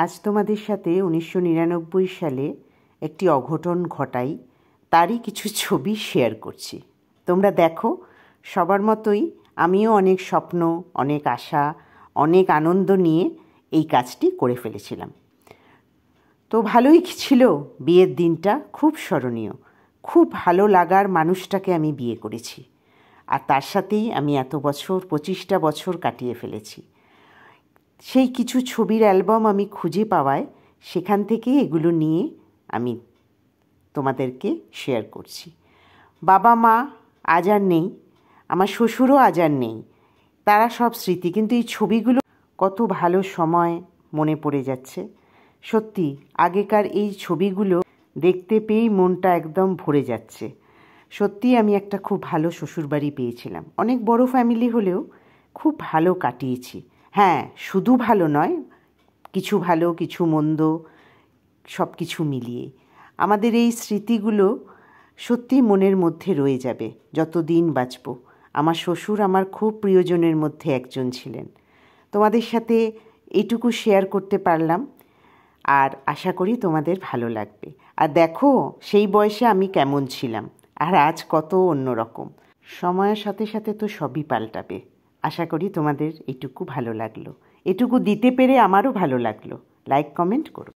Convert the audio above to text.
আজ তোমাদের সাথে 1999 সালে একটি অঘটন ঘটাই তারই কিছু ছবি শেয়ার করছি। তোমরা দেখো, সবার মতোই আমিও অনেক স্বপ্ন, অনেক আশা, অনেক আনন্দ নিয়ে এই কাজটি করে ফেলেছিলাম। তো ভালোই ছিল, বিয়ের দিনটা খুব স্মরণীয়। খুব ভালো লাগার মানুষটাকে আমি বিয়ে করেছি, আর তার সাথেই আমি এত বছর 25টা বছর কাটিয়ে ফেলেছি। সেই কিছু ছবির অ্যালবাম আমি খুঁজে পাওয়ায় সেখান থেকেই এগুলো নিয়ে আমি তোমাদেরকে শেয়ার করছি। বাবা মা আজ আর নেই, আমার শ্বশুরও আজ আর নেই, তারা সব স্মৃতি, কিন্তু এই ছবিগুলো কত ভালো সময় মনে পড়ে যাচ্ছে। সত্যি আগেকার এই ছবিগুলো দেখতে পেয়েই মনটা একদম ভরে যাচ্ছে। সত্যি আমি একটা খুব ভালো শ্বশুরবাড়ি পেয়েছিলাম। অনেক বড় ফ্যামিলি হলেও খুব ভালো কাটিয়েছি। হ্যাঁ, শুধু ভালো নয়, কিছু ভালো কিছু মন্দ সব কিছু মিলিয়ে আমাদের এই স্মৃতিগুলো সত্যি মনের মধ্যে রয়ে যাবে যত দিন বাঁচব। আমার শ্বশুর আমার খুব প্রিয়জনের মধ্যে একজন ছিলেন। তোমাদের সাথে এইটুকু শেয়ার করতে পারলাম, আর আশা করি তোমাদের ভালো লাগবে। আর দেখো সেই বয়সে আমি কেমন ছিলাম, আর আজ কত অন্যরকম। সময়ের সাথে সাথে তো সবই পাল্টাবে। আশা করি তোমাদের এইটুকু ভালো লাগলো। এটুকু দিতে পেরে আমারও ভালো লাগলো। লাইক কমেন্ট করো।